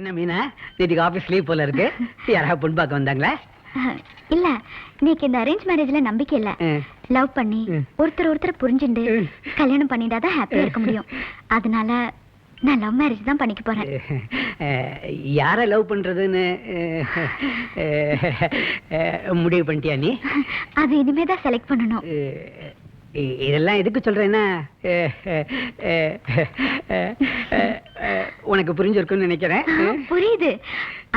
என்ன மீனா, நேற்றுக்கு office leave போல இருக்கு. யாராவது பொண்ணு பார்க்க வந்தாங்களா? இல்ல, நீக்கு இந்த அரேஞ்ச் மேரேஜ்ல நம்பிக்கை இல்ல. லவ் பண்ணி ஒருத்தர் புரிஞ்சுண்டு கல்யாணம் பண்ணிட்டாதான் ஹாப்பியா இருக்க முடியும். அதனால நான் லவ் மேரேஜ் தான் பண்ணிக்க போறேன். யார லவ் பண்றதுன்னு முடிவு பண்ணிட்டியா நீ? அது இனிமேதான் செலக்ட் பண்ணணும். இதெல்லாம் எதுக்கு சொல்றேன்னா, உனக்கு புரிஞ்சிருக்குன்னு நினைக்கிறேன். புரியுது.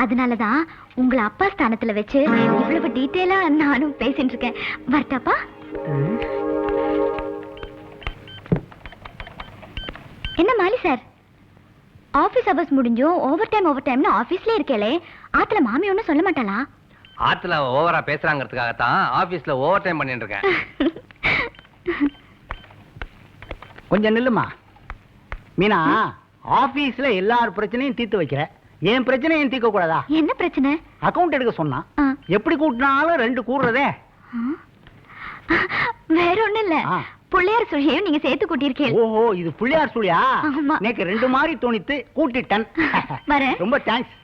அதனாலதான் உங்களை அப்பா ஸ்தானத்துல வச்சு இவ்வளவு டீட்டெயிலா நானும் பேசிட்டு இருக்கேன். வரட்டாப்பா? என்ன மாலி சார், ஆபீஸ் அவர்ஸ் முடிஞ்சும் ஓவர் டைம்னு ஆபீஸ்ல இருக்கேளே, ஆத்துல மாமி ஒன்னும் சொல்ல மாட்டாளா? ஆத்துல ஓவரா பேசுறாங்கிறதுக்காகத்தான் ஆபீஸ்ல ஓவர் டைம் பண்ணிட்டு இருக்கேன். கொஞ்சம் நில்லுமா மீனா. ஆபீஸ்ல எல்லார் பிரச்சனையும் தீர்த்து வைக்கிற, என் பிரச்சனை ஏன் தீர்க்க கூடாதா? என்ன பிரச்சனை? அக்கவுண்ட் எடுக்க சொன்னா எப்படி கூட்டினாலும் 2 கூடுறதே. வேற ஒண்ணு இல்ல, புள்ளையார் சுழியையும் நீங்க சேர்த்து கூட்டியிருக்கீங்க. ஓஹோ, இது புள்ளையார் சுழியா? எனக்கு 2 மாதிரி தோணித்து கூட்டிட்டேன். ரொம்ப தேங்க்ஸ்.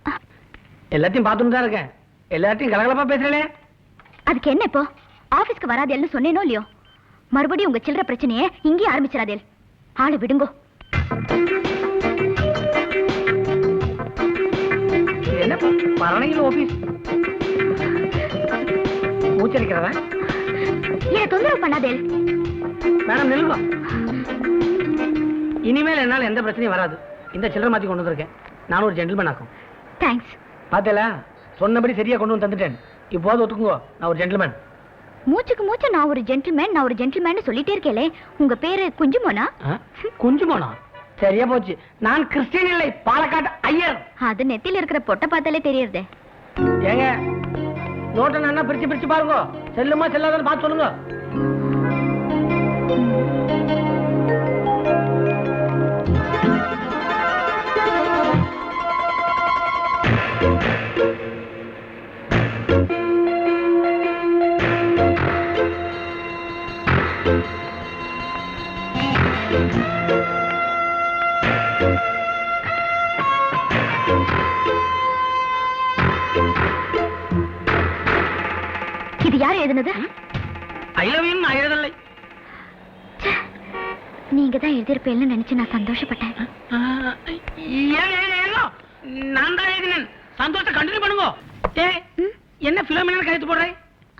எல்லாத்தையும் பார்த்துட்டு தான் இருக்கேன். எல்லாத்தையும் கலகலப்பா பேசுறே. அதுக்கு என்ன இப்போ? ஆபீஸ்க்கு வராதேல்னு சொன்னேனோ இல்லையோ? மறுபடியும் உங்க சில்லற பிரச்சனையை இங்கே ஆரம்பிச்சிடாதேல். ஆளை விடுங்கோ. என்ன பரணையில் ஆபீஸ் மூச்சரிக்கிறதா? என்ன தொந்தரவு பண்ணாதேல். மேடம் நில்லுங்க. இனிமேல் என்னால் எந்த பிரச்சனையும் வராது. இந்த சில்லறை மாத்தி கொண்டு வந்திருக்கேன். நான் ஒரு ஜென்டில்மேன் ஆக்கும். தேங்க்ஸ். பார்த்தேல, சொன்னபடி சரியா கொண்டு வந்து தந்துட்டேன். இப்போது ஒத்துக்குங்கோ, நான் ஒரு ஜென்டில்மேன். மூச்சுக்கு மூச்சு நான் ஒரு ஜென்டில்மேன் சொல்லிட்டே இருக்கேளே. உங்க பேரு குஞ்சுமோனா? குஞ்சுமோனா? சரியா போச்சு. நான் கிறிஸ்டியன் இல்லை, பாலக்காடு ஐயர். அது நெத்தில இருக்கிற பொட்டை பார்த்தாலே தெரியுதே. ஏங்க, நோட்டை நல்லா பிரிச்சு பாருங்க. செல்லுமா செல்லாதான்னு பார்த்து சொல்லுங்க. இது யார் எழுதுனது? ஐ லவ் யூ நான் எழுதலை. நீங்க தான் எழுதிருப்பேன்னு நினைச்சு நான் சந்தோஷப்பட்டேன். நான் தான் எழுதினேன். சந்தோஷத்தை கண்டினியூ பண்ணுங்க. என்ன பிலோமினா கையெழுத்து போடுற?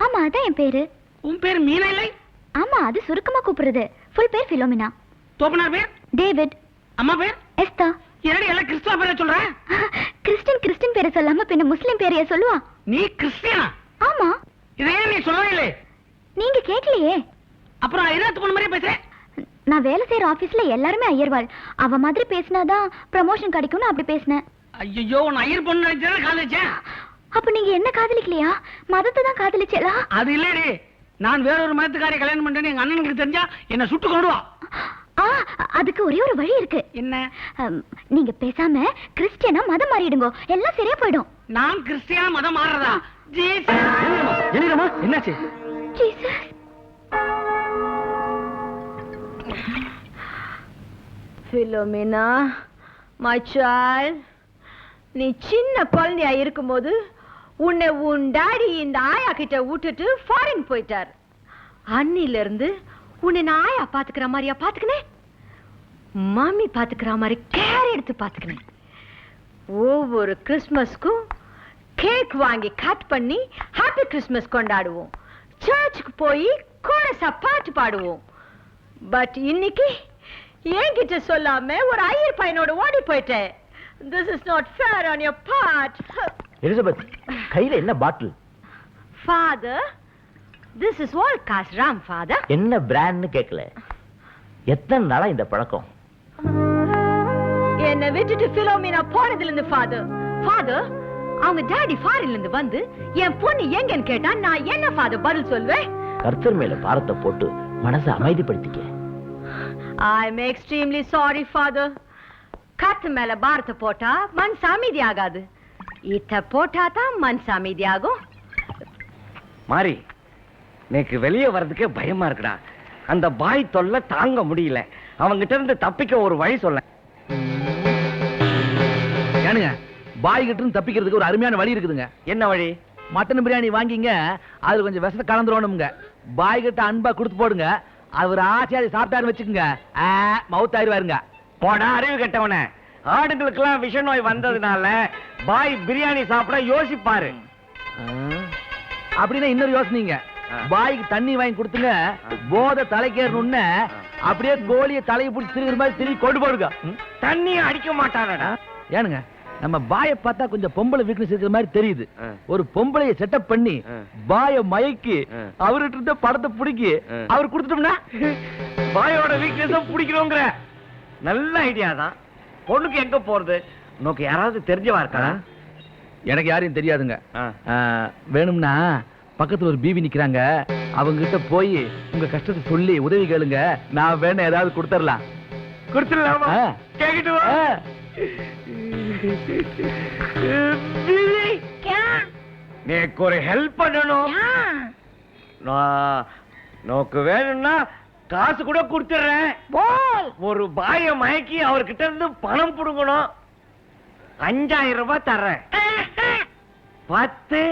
ஆமா, அதான் என் பேரு. உன் பேர் மீனா இல்லை? ஆமா, அது சுருக்கமா கூப்பிடுறது. ஃபுல் பேர் பிலோமினா. தோப்பனார் பேர்? டேவிட். அம்மா பேர்? எஸ்தா. என்னடி எல்லாம் கிறிஸ்துவ பேரை சொல்ற? கிறிஸ்டின் பேரை சொல்லாம பின்ன முஸ்லிம் பேரையே சொல்லுவா? நீ கிறிஸ்டியனா? ஆமா. இதே நீ சொல்லவே இல்லை. நீங்க கேட்கலையே. அப்புறம் ஐராத்து பொண்ணு மாதிரியே பேசுற. நான் வேலை செய்யற ஆபீஸ்ல எல்லாருமே ஐயர்வாள். அவ மாதிரி பேசினாதான் ப்ரமோஷன் கிடைக்கும்னு அப்படி பேசினேன். ஐயோ, நான் ஐயர் பொண்ணு நினைச்சேன் காதலிச்சேன். அப்ப நீங்க என்ன காதலிக்கலையா? மதத்தை தான் காதலிச்சலா? அது இல்லடி, நான் வேறொரு மதத்துக்காரை கல்யாணம் பண்றேன்னு எங்க அண்ணனுக்கு தெரிஞ்சா என்ன சுட்டு கொண்டுவா. அதுக்கு ஒரே ஒரு வழி இருக்கு. என்ன? நீங்க பேசாம கிறிஸ்டியனா மதம் மாறிடுங்க, எல்லாம் சரியா போயிடும். நான் கிறிஸ்டியனா மதம் மாறதா? என்னாச்சு? பிலோமினா, my child, நீ சின்ன குழந்தையா இருக்கும்போது உன்னை உன் டாடி இந்த ஆயா கிட்ட விட்டுட்டு ஃபாரின் போயிட்டார். அன்னில இருந்து உன்னை நான் ஆயா பாத்துக்கிற மாதிரியா பாத்துக்கினேன், மாமி பாத்துக்கிற மாதிரி கேர் எடுத்து பாத்துக்கினேன். ஒவ்வொரு கிறிஸ்மஸ்க்கும் கேக் வாங்கி கட் பண்ணி ஹாப்பி கிறிஸ்மஸ் கொண்டாடுவோம். சர்ச்சுக்கு போய் கோரஸா பாட்டு பாடுவோம். பட் இன்னைக்கு என்கிட்ட சொல்லாம ஒரு ஐயர் பையனோட ஓடி போயிட்டேன். This is not fair on your part. Elizabeth, கையில என்ன பாட்டில்? Father, this is Volkas Ram, father. என்ன பிராண்ட்னு கேட்கல. எத்தனை நாளா இந்த பழக்கம்? என்ன விட்டுட்டு பிலோமினா போனதுல இருந்து ஃபாதர் அவங்க டாடி ஃபாரின்ல இருந்து வந்து என் பொண்ணு எங்கன்னு கேட்டா நான் என்ன ஃபாதர் பதில் சொல்வேன்? கர்த்தர் மேல பாரத்தை போட்டு மனசை அமைதிப்படுத்திக்க. I am extremely sorry, father. கர்த்தர் மேல பாரத்தை போட்டா மனசு அமைதி ஆகாது. இத போட்டா தான் மனசு அமைதி ஆகும். மாறி, எனக்கு வெளியே வர்றதுக்கே பயமா இருக்குடா. அந்த பாய் தொல்லை தாங்க முடியல. அவங்கிட்ட இருந்து தப்பிக்க ஒரு வழி சொல்ல. ஏனுங்க, பாய் கிட்ட இருந்து தப்பிக்கிறதுக்கு ஒரு அருமையான வழி இருக்குதுங்க. என்ன வழி? மட்டன் பிரியாணி வாங்கிங்க, அதுல கொஞ்சம் விஷத்தை கலந்துருவணுங்க. பாய் கிட்ட அன்பா கொடுத்து போடுங்க. அவர் ஆசையா சாப்பிட்டாரு வச்சுக்கோங்க, மவுத் ஆயிருவாருங்க. போடா அறிவு கெட்டவன. ஆடுகளுக்கெல்லாம் விஷ நோய் வந்ததுனால பாய் பிரியாணி சாப்பிட யோசிப்பாரு. அப்படின்னா இன்னொரு யோசனைங்க, பாய்க்கு தண்ணி வாங்கி கொடுத்துங்க, போதை தலைக்கேறணும்னு அப்படியே கோழிய தலையை பிடிச்சி திருகிற மாதிரி திரும்பி கொண்டு போடுங்க. தண்ணி அடிக்க மாட்டானடா. ஏனுங்க, நம்ம பாய பார்த்தா கொஞ்சம் பொம்பளை வீக்னஸ் இருக்கிற மாதிரி தெரியுது. ஒரு பொம்பளைய செட்டப் பண்ணி பாய மயக்கி அவர்கிட்ட இருந்த படத்தை பிடிக்கி அவர் கொடுத்துட்டோம்னா பாயோட வீக்னஸ் பிடிக்கிறோங்கிற நல்ல ஐடியா தான். பொண்ணுக்கு எங்க போறது? உனக்கு யாராவது தெரிஞ்சவா இருக்கா? எனக்கு யாரையும் தெரியாதுங்க. வேணும்னா பக்கத்துல ஒரு பீவி நிக்கிறாங்க, அவங்க கிட்ட போய் உங்க கஷ்டத்தை சொல்லி உதவி கேளுங்க, நான் வேணா ஏதாவது கொடுத்துடலாம். கொடுத்துடலாமா? கேக்கிட்டு வா. நீக்கு ஒரு ஹெல்ப் பண்ணணும். நோக்கு வேணும்னா காசு கூட கொடுத்துறேன். ஒரு பாய மயக்கி அவர்கிட்ட இருந்து பணம் புடுங்கணும். 5000 ரூபாய் தர்றேன். 10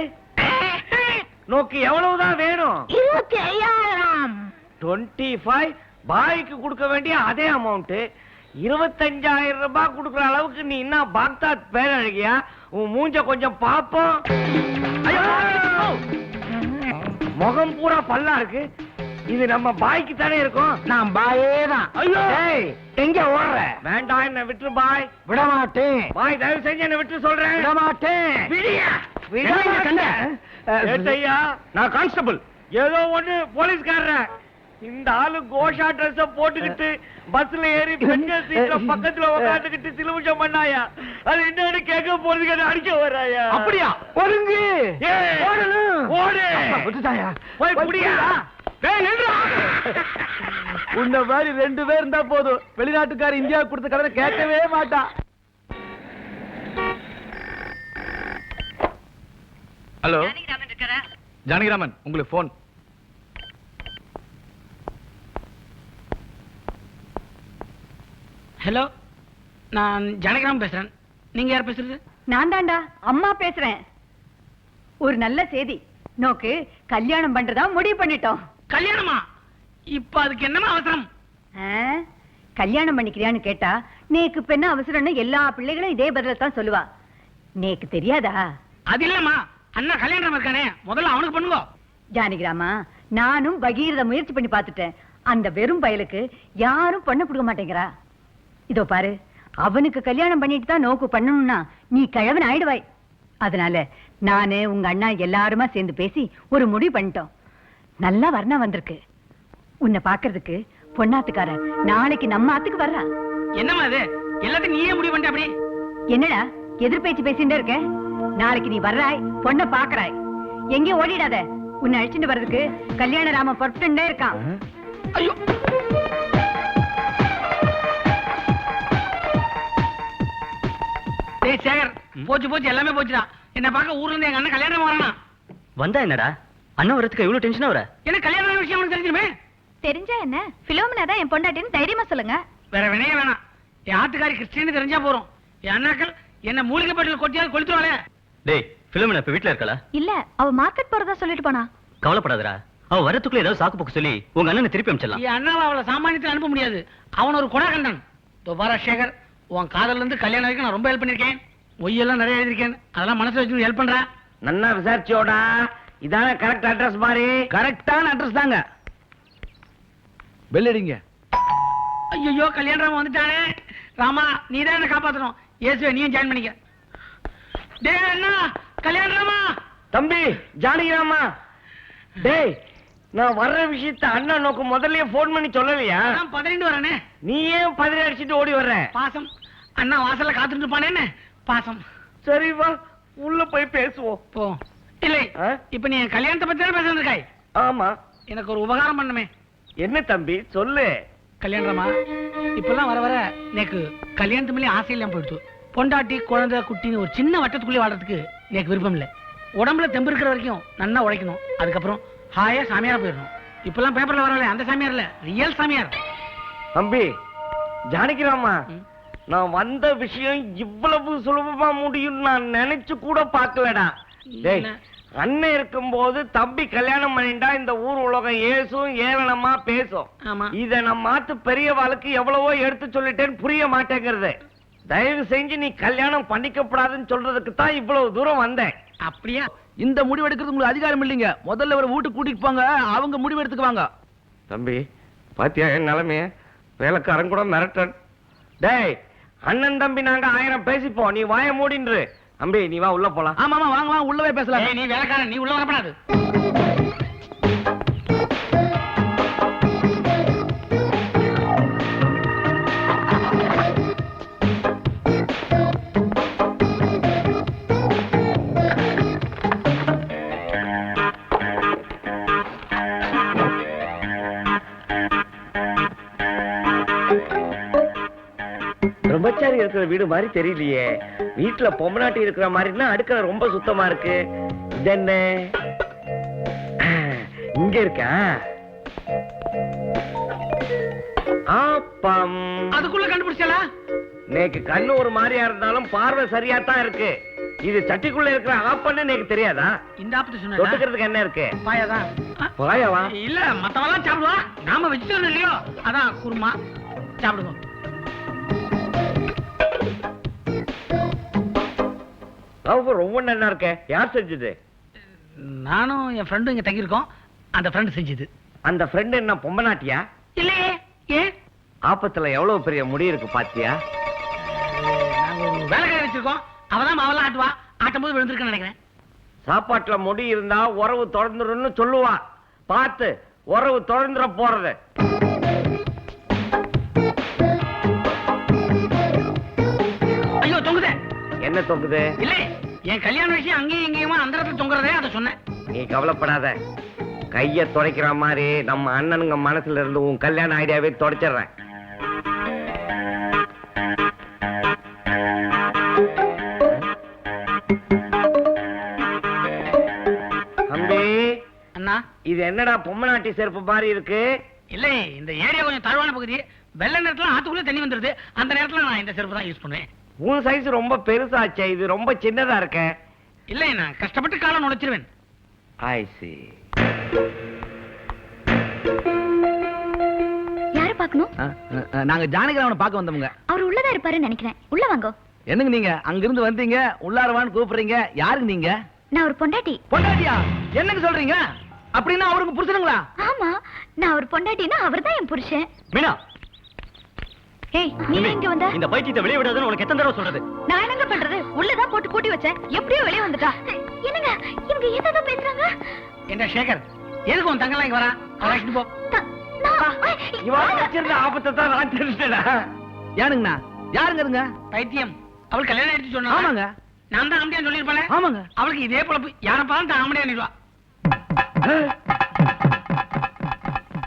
நோக்கு எவ்வளவுதான் வேணும்? 25,000. 25 பாய்க்கு கொடுக்க வேண்டிய அதே அமௌண்ட். 25,000 ரூபாய் கொடுக்குற அளவுக்கு நீ என்ன பாக்தாத் பேர் அழகியா? உன் மூஞ்ச கொஞ்சம் பாப்போம். முகம் பூரா பல்லா இருக்கு. இது நம்ம பாய்க்கு தானே இருக்கும். நான் பாயே தான். எங்க ஓடுற? வேண்டாம், என்ன விட்டுரு பாய். விட மாட்டேன். பாய் தயவு செஞ்சு என்ன விட்டு சொல்றேன். விட மாட்டேன். ஏட்டையா, நான் கான்ஸ்டபிள். ஏதோ ஒண்ணு போலீஸ்காரர். இந்த ஆளு கோஷா ட்ரெஸ் போட்டுக்கிட்டு பஸ்ல ஏறி பெண்கள் சீட்ல பக்கத்துல உட்காந்துக்கிட்டு சிலுமிஷம் பண்ணாயா? அது என்னன்னு கேட்க போறதுக்கு அடிக்க வராயா? அப்படியா? ஒருங்கு ஓடு. போய் புடியா. உன்ன மாதிரி 2 பேர் இருந்தா போதும், வெளிநாட்டுக்கார இந்தியா கொடுத்த கதை கேட்கவே மாட்டான். ஹலோ ஜானகிராமன், உங்களுக்கு போன். ஹலோ, நான் ஜானகிராமன் பேசுறேன். நீங்க யார் பேசுறது? நான் தாண்டா அம்மா பேசுறேன். ஒரு நல்ல செய்தி. நோக்கு கல்யாணம் பண்றதா முடிவு பண்ணிட்டோம். கல்யாணமா? இப்ப அதுக்கு என்னமா அவசரம்? கல்யாணம் பண்ணிக்கிறியான்னு கேட்டா நேக்கு இப்ப என்ன அவசரம்னு எல்லா பிள்ளைகளும் இதே பதில தான் சொல்லுவா. நேக்கு தெரியாதா? அது இல்லம்மா, அண்ணா கல்யாணம் இருக்கானே, முதல்ல அவனுக்கு பண்ணுங்க. ஜானகிராமா, நானும் பகீரத முயற்சி பண்ணி பார்த்துட்டேன். அந்த வெறும் பயலுக்கு யாரும் பொண்ணு கொடுக்க மாட்டேங்கிறா. இதோ பாரு, அவனுக்கு கல்யாணம் பண்ணிட்டு தான் நோக்கு பண்ணணும்னா நீ கிழவன் ஆயிடுவாய். அதனால நானு உங்க அண்ணா எல்லாருமா சேர்ந்து பேசி ஒரு முடிவு பண்ணிட்டோம். நல்லா வர்ணம் வந்திருக்கு. உன்னை பாக்குறதுக்கு பொண்ணாத்துக்கார நாளைக்கு நம்ம ஆத்துக்கு வர்றா. என்னம்மா இது? எல்லாத்தையும் நீயே முடிவு பண்ணிட்ட அப்படி? என்னடா எதிர்பேச்சு பேசிட்டே இருக்க? நாளைக்கு நீ வர்றாய், பொண்ணை பாக்குறாய். எங்கேயும் ஓடிடாத. உன்னை அழிச்சுட்டு வர்றதுக்கு கல்யாண ராம பொறுத்துட்டே இருக்கான். ஐயோ, டேய் சேகர், போச்சு எல்லாமே போச்சுடா. என்ன பார்க்க ஊர்ல இருந்து எங்க அண்ணன் கல்யாணம் வரானா? வந்தா என்னடா, அண்ணன் வரதுக்கு இவ்வளவு டென்ஷனா வர? என்ன கல்யாணம் விஷயம் அவனுக்கு தெரிஞ்சுமே? தெரிஞ்சா என்ன, பிலோமினா தான் என் பொண்டாட்டின்னு தைரியமா சொல்லுங்க. வேற வினையே வேணாம். என் ஆத்துக்காரி கிறிஸ்டின்னு தெரிஞ்சா போறோம். என் அண்ணாக்கள் என்ன மூலிகை பாட்டில் கொட்டியால் கொளுத்துவாளே. டேய், பிலோமினா இப்ப வீட்ல இருக்கல? இல்ல, அவ மார்க்கெட் போறதா சொல்லிட்டு போனா. கவலைப்படாதடா, அவ வரதுக்குள்ள ஏதாவது சாக்கு போக்கு சொல்லி உங்க அண்ணனை திருப்பி அனுப்பிச்சிடலாம். என் அண்ணாவை அவளை சாமானியத்தில் அனுப்ப முடியாது. அவன் ஒரு கொடா கண்டன். துபாரா சேகர், உன் காதல்ல இருந்து கல்யாணம் வரைக்கும் நான் ரொம்ப ஹெல்ப் பண்ணிருக்கேன். ஒய்யெல்லாம் நிறைய எழுதிருக்கேன். அதெல்லாம் மனசு வச்சு ஹெல்ப் பண்றேன். நன்னா விசாரிச்சோடா. இதான கரெக்ட் அட்ரஸ் மாதிரி? கரெக்டான அட்ரஸ் தாங்க. பெல்லடிங்க. ஐயோ, கல்யாணம் வந்துட்டானே. ராமா, நீ தான் என்ன காப்பாத்தணும். ஏசுவே, நீயும் ஜாயின் பண்ணிக்க. டேய் அண்ணா, கல்யாணமா? தம்பி ஜானகிராமா, டேய் நான் வர்ற விஷயத்த அண்ணா நோக்கு முதல்லயே போன் பண்ணி சொல்லலையா? நான் 12 வரேனே. நீ ஏன் 10 அடிச்சுட்டு ஓடி வர்ற? பாசம். அண்ணா வாசல்ல காத்துட்டு இருப்பானே, பாசம். சரி வா, உள்ள போய் பேசுவோம். போ. இல்லை, இப்ப நீ என் கல்யாணத்தை பத்தி தான் பேசுறது இருக்காய். ஆமா. எனக்கு ஒரு உபகாரம் பண்ணுமே. என்ன தம்பி சொல்லு. கல்யாணமா, இப்பெல்லாம் வர வர எனக்கு கல்யாணத்து மேலே ஆசை இல்லாம போயிடுச்சு. பொண்டாட்டி குழந்தை குட்டின்னு ஒரு சின்ன வட்டத்துக்குள்ளே வாழ்றதுக்கு எனக்கு விருப்பம் இல்லை. உடம்புல தெம்பு இருக்கிற வரைக்கும் நல்லா உழைக்கணும். அதுக்கப்புறம் ஹாயா சாமியாரா போயிடணும். இப்பெல்லாம் பேப்பர்ல வரல அந்த சாமியார் இல்ல, ரியல் சாமியார். தம்பி ஜானகிராமா, நான் வந்த விஷயம் இவ்வளவு சுலபமா முடியும் நான் நினைச்சு கூட பார்க்கலடா. டேய், அண்ணன் இருக்கும்போது தம்பி கல்யாணம் பண்ணிட்டா இந்த ஊர் உலகம் ஏசும் ஏளனமா பேசும். ஆமா. இத நம்ம மாத்து பெரியவாளுக்கு எவ்வளவோ எடுத்து சொல்லிட்டேன்னு புரிய மாட்டேங்கிறது. தயவு செஞ்சு நீ கல்யாணம் பண்ணிக்கப்படாதுன்னு சொல்றதுக்கு தான் இவ்வளவு தூரம் வந்தேன். அப்படியா? இந்த முடிவு எடுக்கிறது உங்களுக்கு அதிகாரம் இல்லைங்க. முதல்ல ஒரு வீட்டுக்கு கூட்டிட்டு போங்க, அவங்க முடிவு எடுத்துக்குவாங்க. தம்பி பாத்தியா என் நிலைமைய? வேலைக்காரன் கூட மிரட்டன். டேய், அண்ணன் தம்பி நாங்க 1000 பேசிப்போம், நீ வாய மூடின்று. தம்பி நீ வா உள்ள போலாம். ஆமா ஆமா வாங்க வாங்க உள்ளவே பேசலாம். நீ வேலைக்காரன், நீ உள்ள வரப்படாது. பிரம்மச்சாரி இருக்கிற வீடு மாதிரி தெரியலையே. வீட்டுல பொம்மநாட்டி இருக்கிற மாதிரின்னா அடுக்கல ரொம்ப சுத்தமா இருக்கு. இதென்ன இங்க இருக்கா? ஆப்பம். அதுக்குள்ள கண்டுபிடிச்சலா? நேக்கு கண்ணு ஒரு மாதிரியா இருந்தாலும் பார்வை சரியா தான் இருக்கு. இது சட்டிக்குள்ள இருக்கிற ஆப்பன்னு எனக்கு தெரியாதா? இந்த ஆப்பத்து சொன்னா தொட்டுக்கிறதுக்கு என்ன இருக்கு? பாயாதான். பாயாவா? இல்ல, மத்தவெல்லாம் சாப்பிடுவா, நாம வெஜிடேரியன் இல்லையோ, அதான் குருமா. சாப்பிடுவோம். ரொம்ப நல்லா இருக்க. யார் செஞ்சது? நானும் என் ஃப்ரெண்டும் இங்க தங்கியிருக்கோம். அந்த ஃப்ரெண்ட் செஞ்சது. அந்த ஃப்ரெண்ட் என்ன பொம்மநாட்டியா? இல்லையே. ஏன்? ஆப்பத்துல எவ்வளவு பெரிய முடி இருக்கு பாத்தியா? நாங்க ஒரு வேலைக்காரி வச்சிருக்கோம். அவதான் மாவெல்லாம் ஆட்டுவா. ஆட்டும் போது விழுந்திருக்குன்னு நினைக்கிறேன். சாப்பாட்டுல முடி இருந்தா உறவு தொடர்ந்துருன்னு சொல்லுவா. பார்த்து உறவு தொடர்ந்துட போறது. ஐயோ, தொங்குதே. என்ன தொங்குது? இல்ல, என் கல்யாண விஷயம் அங்கேயும் இங்கேயுமா அந்த இடத்துல தொங்குறதே, அதை சொன்னேன். நீ கவலைப்படாத. கைய துடைக்கிற மாதிரி நம்ம அண்ணனுங்க மனசுல இருந்து உன் கல்யாண ஐடியாவே துடைச்சிடுறேன். தம்பி, அண்ணா, இது என்னடா பொம்மநாட்டி செருப்பு மாதிரி இருக்கு? இல்ல, இந்த ஏரியா கொஞ்சம் தாழ்வான பகுதி. வெள்ள நேரத்துல ஆத்துக்குள்ள தண்ணி வந்துருது. அந்த நேரத்துல நான் இந்த செருப்பு தான் யூஸ் பண்ணுவேன். உன் சைஸ் ரொம்ப பெருசாச்சே, இது ரொம்ப சின்னதா இருக்க. இல்ல, நான் கஷ்டப்பட்டு காலம் நுழைச்சிருவேன். I see. யாரை பார்க்கணும்? நாங்க ஜானகிராமனை பார்க்க வந்தோமுங்க. அவர் உள்ளதா இருப்பாருன்னு நினைக்கிறேன். உள்ள வாங்க. என்னங்க நீங்க அங்கிருந்து வந்தீங்க, உள்ளாரவான்னு கூப்பிடுறீங்க. யாருங்க நீங்க? நான் ஒரு பொண்டாட்டி. பொண்டாட்டியா? என்னங்க சொல்றீங்க? அப்படின்னா அவருக்கு புருஷனுங்களா? ஆமா, நான் ஒரு பொண்டாட்டினா அவர்தான் என் புருஷன். மீனா, ஏய், நீ எங்க வந்த? இந்த பைத்தியத்தை வெளியே விடாதுன்னு உனக்கு எத்தனை தடவை சொல்றது? நான் என்னங்க பண்றது? உள்ளதான் போட்டு கூட்டி வச்சேன். எப்படியோ வெளியே வந்துட்டா. என்னங்க இவங்க ஏதோ பேசுறாங்க? என்ன சேகர், எதுக்கு உன் தங்கலாம் இங்க வரா? அழைச்சிட்டு போ. இவன் வச்சிருந்த ஆபத்தை தான் நான் தெரிஞ்சுட்டேனா? யாருங்கண்ணா? யாருங்க இருங்க? பைத்தியம், அவள் கல்யாணம் எடுத்து சொன்னா. ஆமாங்க. நான் தான் ஆம்படியான்னு சொல்லிருப்பேன். ஆமாங்க. அவளுக்கு இதே பொழப்பு. யாரை பார்த்து ஆம்படியா நிடுவா.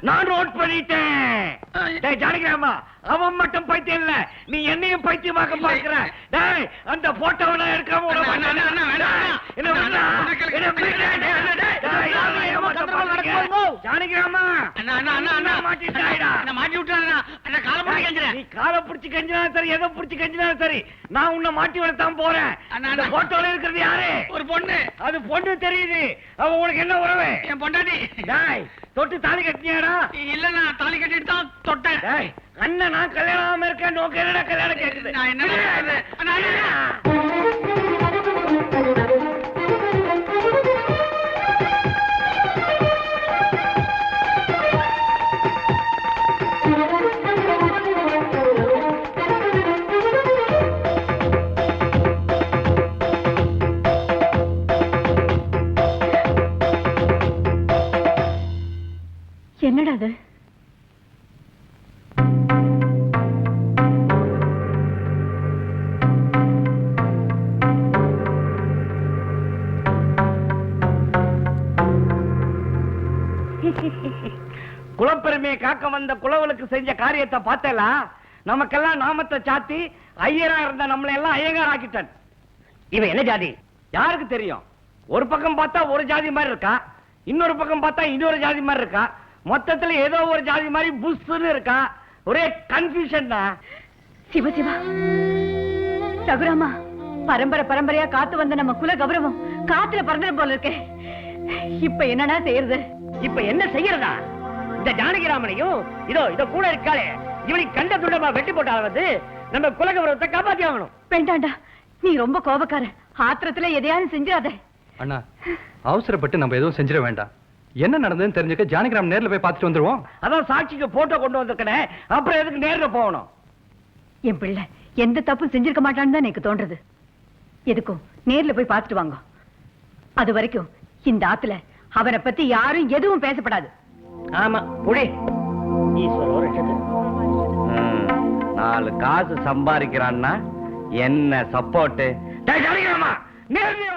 நான் நோட் பண்ணிட்டேன். டேய் ஜானகிராமா, அவன் மட்டும் பைத்தியம் இல்ல, நீ என்னையும் பைத்தியமாக்க பாக்குற. டேய், அந்த போட்டோவை நான் எடுக்காம விட மாட்டேன். என்ன ஜானகிராமா, மாட்டிட்டாயிடா. மாட்டி விட்டுறாங்க. காலை பிடிச்சி கஞ்சிறேன். நீ காலை பிடிச்சி கஞ்சினாலும் சரி, எதை பிடிச்சி கஞ்சினாலும் சரி, நான் உன்னை மாட்டி விடத்தான் போறேன். அந்த போட்டோல இருக்கிறது யாரு? ஒரு பொண்ணு. அது பொண்ணு தெரியுது. அவ உனக்கு என்ன உறவு? என் பொண்டாட்டி. டேய், தொட்டு தாலி கட்டினியாடா? இல்ல, நான் தாலி கட்டிட்டு தான் தொட்டேன். டேய், அண்ணன் நான் கல்யாணம் ஆகாம இருக்கேன். நோக்கு என்னடா கல்யாணம் கேக்குது? நான் என்ன பண்றது? என்னடா அது? குலப்பெருமையை காக்க வந்த குலவலுக்கு செஞ்ச காரியத்தை பார்த்தேலா? நமக்கெல்லாம் நாமத்தை சாத்தி ஐயரா இருந்த நம்மளை எல்லாம் ஐயங்கார் ஆக்கிட்டான். இவன் என்ன ஜாதி யாருக்கு தெரியும்? ஒரு பக்கம் பார்த்தா ஒரு ஜாதி மாதிரி இருக்கா, இன்னொரு பக்கம் பார்த்தா இன்னொரு ஜாதி மாதிரி இருக்கா. மொத்தத்துல ஏதோ ஒரு ஜாதி மாதிரி புஷ்னு இருக்கா. ஒரே கன்ஃபியூஷன் தான். சிவ சிவா, ரகுராமா, பரம்பரை பரம்பரையா காத்து வந்த நம்ம குல கௌரவம் காத்துல பறந்துடும் போல இருக்கே. இப்ப என்னடா செய்யறது? இப்ப என்ன செய்யறதா? இந்த ஜானகிராமனையும் இதோ கூட இருக்காளே இவனுக்கு கண்ட துண்டமா வெட்டி போட்டால வந்து நம்ம குலகவரத்தை காப்பாத்தி ஆகணும். வேண்டாண்டா, நீ ரொம்ப கோபக்கார. ஆத்திரத்துல எதையாவது செஞ்சிடாத. அண்ணா, அவசரப்பட்டு நம்ம எதுவும் செஞ்சிட வேண்டாம். என்ன நடந்ததுன்னு தெரிஞ்சுக்க ஜானகிராம் நேர்ல போய் பார்த்துட்டு வந்துருவோம். அதான் சாட்சிக்கு போட்டோ கொண்டு வந்திருக்கனே, அப்புறம் எதுக்கு நேர்ல போகணும்? என் பிள்ளை எந்த தப்பும் செஞ்சிருக்க மாட்டான்னு தான் எனக்கு தோன்றது. எதுக்கும் நேர்ல போய் பார்த்துட்டு வாங்க. அது வரைக்கும் இந்த ஆத்துல அவரை பத்தி யாரும் எதுவும் பேசப்படாது. ஆமா புடி. ஈஸ்வரோ ரட்சது. 4 காசு சம்பாதிக்கிறான்னா என்ன சப்போர்ட்? ஜானகிராமா நேர்ல